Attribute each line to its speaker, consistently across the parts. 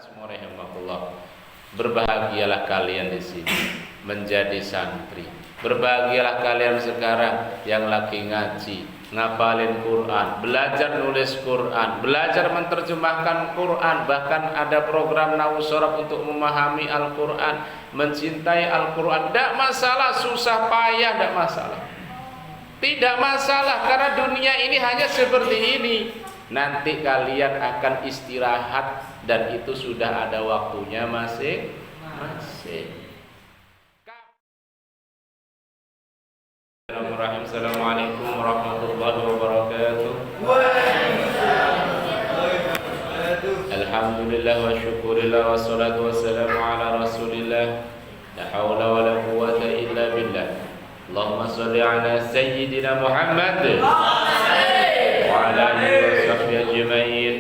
Speaker 1: semua rahimakumullah. Berbahagialah kalian di sini menjadi santri. Berbahagialah kalian sekarang yang lagi ngaji, ngapalin Quran, belajar nulis Quran, belajar menerjemahkan Quran, bahkan ada program Nausorab untuk memahami Al-Quran, mencintai Al-Quran. Tidak masalah, susah payah, tidak masalah. Tidak masalah, karena dunia ini hanya seperti ini. Nanti kalian akan istirahat dan itu sudah ada waktunya masing-masing. Assalamualaikum warahmatullahi wabarakatuh. Alhamdulillah wa syukurillah wa salatu wassalamu ala rasulillah. La hawla wa la quwwata illa billah. Allahumma salli ala sayyidina Muhammad wa ala alihi wa sahbihi ajma'in.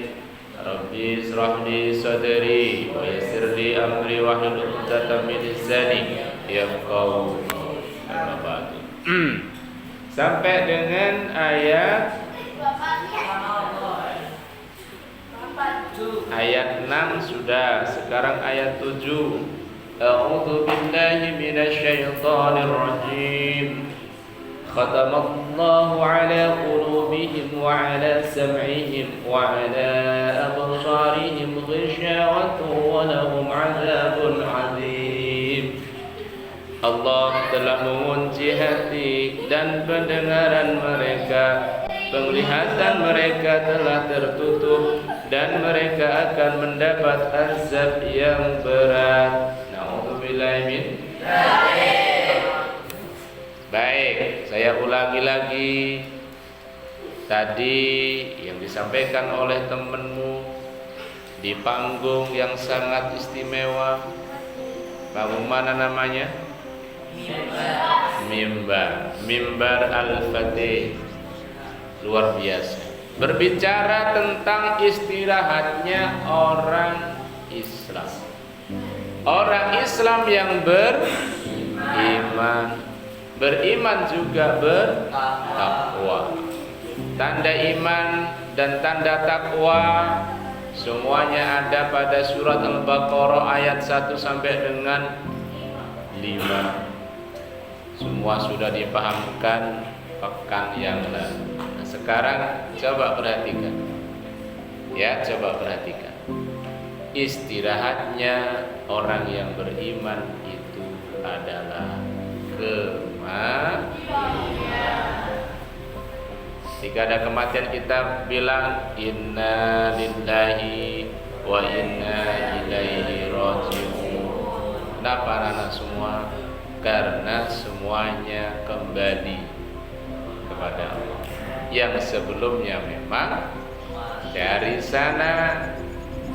Speaker 1: Rabbi israh li sadri wa yassir li amri wa hlul 'uqdatam min lisani yafqahu amma ba'du. Sampai dengan ayat 6 sudah. Sekarang ayat 7. A'udzu billahi minasyaitonir rajim. Khatamallahu ala qulubihim wa ala sam'ihim wa ala absarihim ghishawatun wa lahum 'adzabun 'adzim. Allah telah mengunci hati dan pendengaran mereka, penglihatan mereka telah tertutup dan mereka akan mendapat azab yang berat. Na'udzubillahi min dzalik. Baik, saya ulangi lagi tadi yang disampaikan oleh temanmu di panggung yang sangat istimewa. Panggung mana namanya? Mimbar Al-Fatih. Luar biasa. Berbicara tentang istirahatnya orang Islam. Orang Islam yang beriman. Beriman juga bertakwa. Tanda iman dan tanda takwa semuanya ada pada surat Al-Baqarah ayat 1 sampai dengan 5. Semua sudah dipahamkan pekan yang lalu. Nah, sekarang coba perhatikan. Ya, coba perhatikan. Istirahatnya orang yang beriman itu adalah kematian. Jika ada kematian kita bilang inna lillahi wa inna ilaihi raji'un. Kenapa anak semua? Karena semuanya kembali kepada Allah. Yang sebelumnya memang dari sana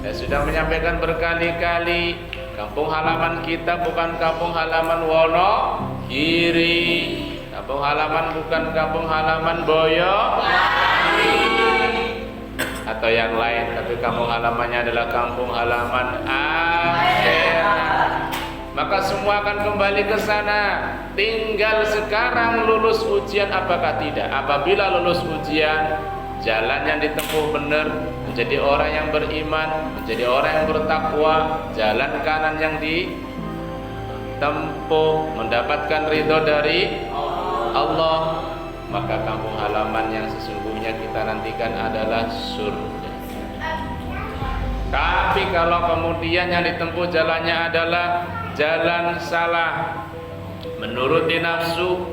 Speaker 1: saya sudah menyampaikan berkali-kali, kampung halaman kita bukan kampung halaman Wonogiri, kampung halaman bukan kampung halaman Boyolali atau yang lain, tapi kampung halamannya adalah kampung halaman akhirat. Maka semua akan kembali ke sana. Tinggal sekarang lulus ujian apakah tidak. Apabila lulus ujian, jalan yang ditempuh benar, menjadi orang yang beriman, menjadi orang yang bertakwa, jalan kanan yang ditempuh, mendapatkan ridho dari Allah, maka kampung halaman yang sesungguhnya kita nantikan adalah surga. Tapi kalau kemudian yang ditempuh jalannya adalah jalan salah, menuruti nafsu,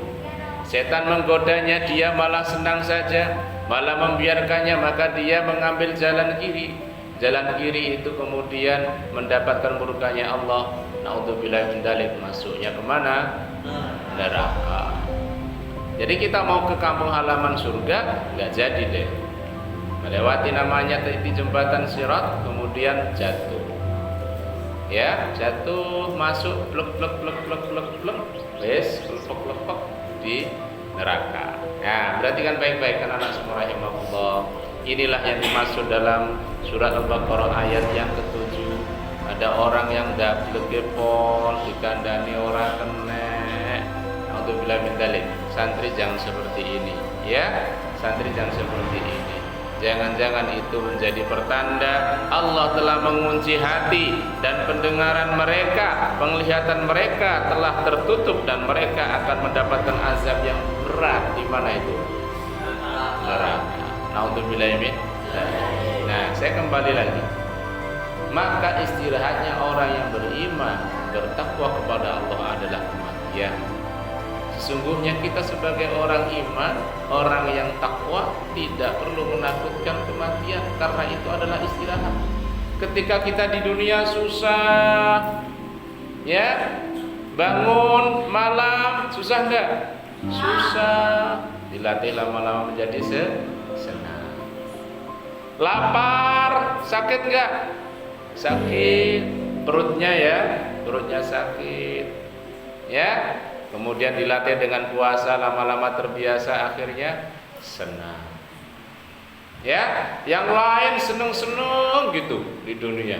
Speaker 1: setan menggodanya, dia malah senang saja, malah membiarkannya, maka dia mengambil jalan kiri. Jalan kiri itu kemudian mendapatkan murkanya Allah. Na'udzubillahi min dzalik. Masuknya kemana? Neraka. Jadi kita mau ke kampung halaman surga, nggak jadi deh. Melewati namanya di jembatan Sirat, kemudian jatuh. Ya, jatuh, masuk, plek wes, lepek di neraka. Nah, perhatikan baik-baik kan anak semua rahimahullah. Inilah yang dimaksud dalam surat Al-Baqarah ayat yang ke-7. Ada orang yang dablek gepol, dikandani orang kena. Na'udzubillahi min dzalik. Santri jangan seperti ini, ya. Santri jangan seperti ini. Jangan-jangan itu menjadi pertanda Allah telah mengunci hati dan pendengaran mereka, penglihatan mereka telah tertutup dan mereka akan mendapatkan azab yang berat. Di mana itu? Neraka. Naudzubillah min. Nah, saya kembali lagi. Maka istirahatnya orang yang beriman, bertakwa kepada Allah adalah kematian. Sesungguhnya kita sebagai orang iman, orang yang takwa tidak perlu menakutkan kematian karena itu adalah istirahat. Ketika kita di dunia susah, ya, bangun malam susah enggak? Susah. Dilatih lama-lama menjadi senang. Lapar, sakit enggak? Sakit. Perutnya sakit. Ya. Kemudian dilatih dengan puasa, lama-lama terbiasa, akhirnya senang. Ya, yang lain seneng-seneng gitu di dunia,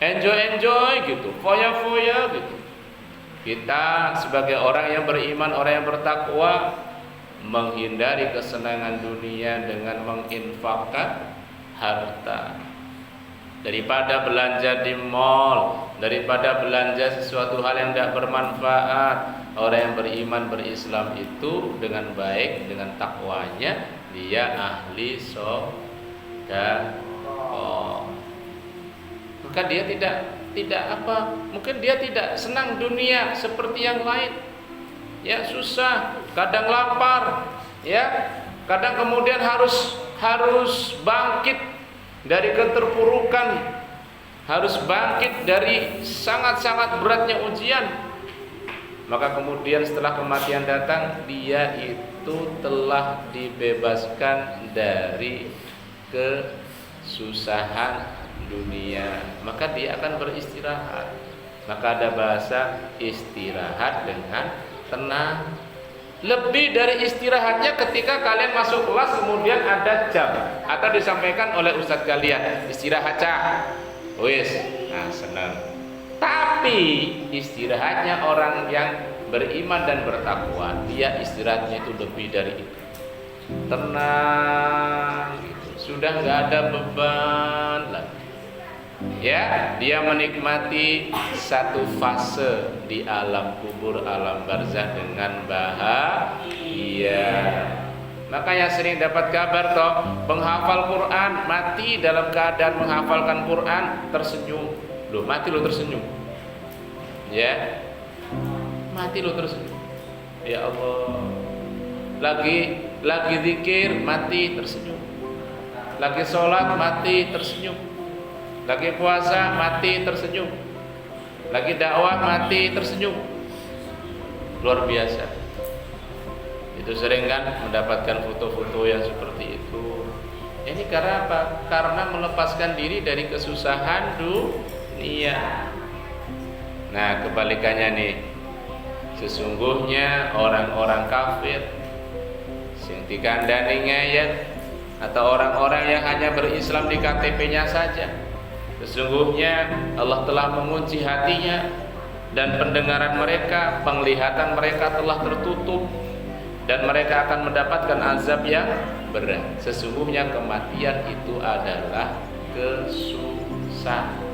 Speaker 1: enjoy gitu, foya-foya gitu. Kita sebagai orang yang beriman, orang yang bertakwa, menghindari kesenangan dunia dengan menginfakkan harta. Daripada belanja di mall, daripada belanja sesuatu hal yang tidak bermanfaat, orang yang beriman berislam itu dengan baik, dengan takwanya, dia ahli sedekah. Maka dia tidak apa? Mungkin dia tidak senang dunia seperti yang lain. Ya, susah, kadang lapar, ya, kadang kemudian harus bangkit dari keterpurukan, harus bangkit dari sangat-sangat beratnya ujian. Maka kemudian setelah kematian datang, dia itu telah dibebaskan dari kesusahan dunia. Maka dia akan beristirahat. Maka ada bahasa istirahat dengan tenang. Lebih dari istirahatnya ketika kalian masuk kelas kemudian ada jam atau disampaikan oleh ustadz kalian istirahat cah, wis, nah senang. Tapi istirahatnya orang yang beriman dan bertakwa, dia istirahatnya itu lebih dari itu, tenang gitu. Sudah nggak ada beban lagi. Ya, dia menikmati satu fase di alam kubur, alam barzah dengan bahagia. Makanya sering dapat kabar toh, penghafal Quran mati dalam keadaan menghafalkan Quran tersenyum. Loh, mati lo tersenyum. Ya. Mati lo tersenyum. Ya Allah. Lagi zikir mati tersenyum. Lagi sholat mati tersenyum. Lagi puasa mati tersenyum. Lagi dakwah mati tersenyum. Luar biasa. Itu sering kan mendapatkan foto-foto yang seperti itu. Ini karena apa? Karena melepaskan diri dari kesusahan dunia. Nah, kebalikannya nih. Sesungguhnya orang-orang kafir sing dikandani ngayat atau orang-orang yang hanya berislam di KTP-nya saja, sesungguhnya Allah telah mengunci hatinya dan pendengaran mereka, penglihatan mereka telah tertutup dan mereka akan mendapatkan azab yang berat. Sesungguhnya kematian itu adalah kesusahan.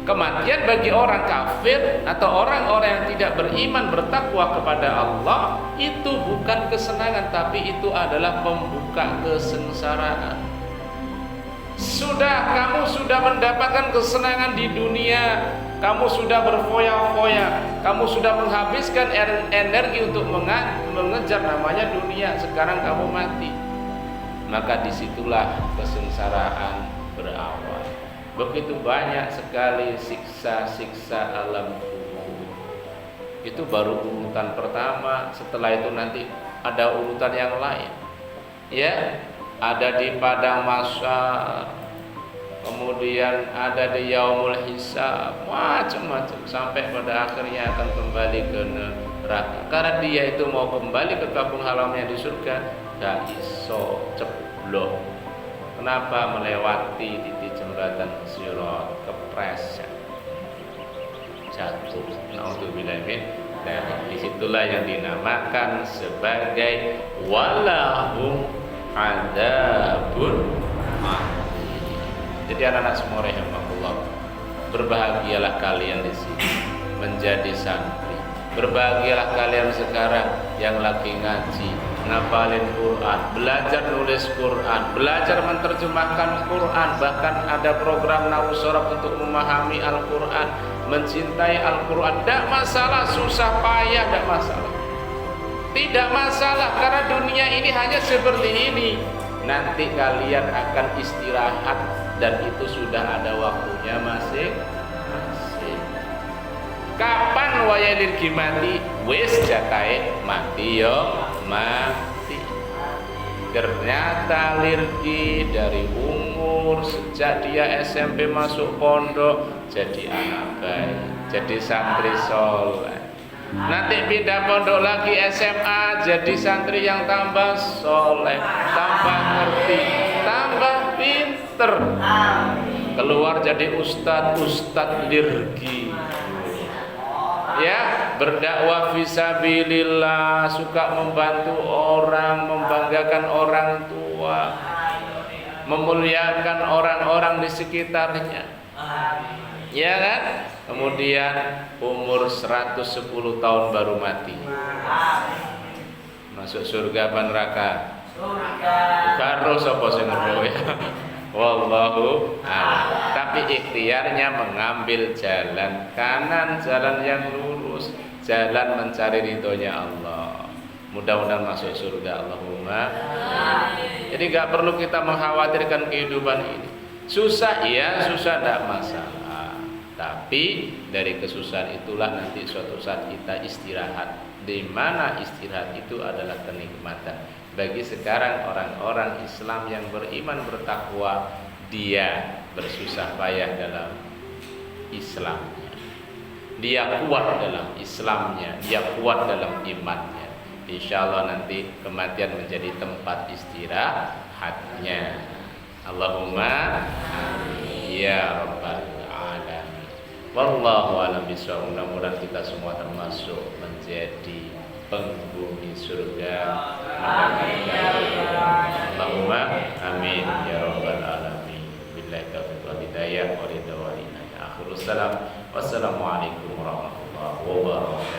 Speaker 1: Kematian bagi orang kafir atau orang-orang yang tidak beriman bertakwa kepada Allah itu bukan kesenangan, tapi itu adalah pembuka kesengsaraan. Kamu sudah mendapatkan kesenangan di dunia, kamu sudah berfoya-foya, kamu sudah menghabiskan energi untuk mengejar namanya dunia. Sekarang kamu mati, maka disitulah kesengsaraan berawal. Begitu banyak sekali siksa-siksa alam kubur. Itu baru urutan pertama. Setelah itu nanti ada urutan yang lain. Ya, ada di padang mahsyar, kemudian ada di yaumul hisab, macam-macam sampai pada akhirnya akan kembali ke neraka. Karena dia itu mau kembali ke kampung halamannya di surga, gak iso ceblok. Kenapa? Melewati titik jembatan sirat, kepleset, jatuh. Naudzubillah min. Nah, disitulah yang dinamakan sebagai walahum adzabun alim. Jadi anak-anak semua rahimakumullah, berbahagialah kalian di sini menjadi santri. Berbahagialah kalian sekarang yang lagi ngaji, ngapalin Quran, belajar nulis Quran, belajar menerjemahkan Quran, bahkan ada program Nausorab untuk memahami Al-Quran, mencintai Al-Quran. Tidak masalah, susah payah, tidak masalah. Tidak masalah, karena dunia ini hanya seperti ini. Nanti kalian akan istirahat dan itu sudah ada waktunya masing-masing. Kapan waya lirgi mati? Wis jatahe mati yo mati. Ternyata lirgi dari umur sejak dia SMP masuk pondok jadi anak baik, jadi santri soleh. Nanti pindah pondok lagi SMA jadi santri yang tambah soleh, tambah ngerti, tambah pinter. Keluar jadi ustadz lirgi. Ya, berdakwah fisabilillah, suka membantu orang, membanggakan orang tua, memuliakan orang-orang di sekitarnya. Ya kan? Kemudian umur 110 tahun baru mati. Masuk surga apa neraka? Surga. Karo sapa sing ngeroh ya. Wallahu a'lam. Tapi ikhtiarnya mengambil jalan kanan, jalan yang lurus, jalan mencari ridhonya Allah. Mudah-mudahan masuk surga, Allahumma. Jadi gak perlu kita mengkhawatirkan kehidupan ini. Susah, iya susah, tidak masalah. Tapi dari kesusahan itulah nanti suatu saat kita istirahat. Di mana istirahat itu adalah kenikmatan. Bagi sekarang orang-orang Islam yang beriman bertakwa, dia bersusah payah dalam Islamnya, dia kuat dalam Islamnya, dia kuat dalam imannya. Insya Allah nanti kematian menjadi tempat istirahatnya. Allahumma amin ya rabbal alamin. Wallahu a'lam bishawab. Mudah-mudahan kita semua termasuk menjadi penghuni surga. Allahumma amin ya rabbal alamin. Billahi taufiq wal hidayah wa ridha wa inayah. Akhirus salam. Wassalamualaikum warahmatullahi wabarakatuh.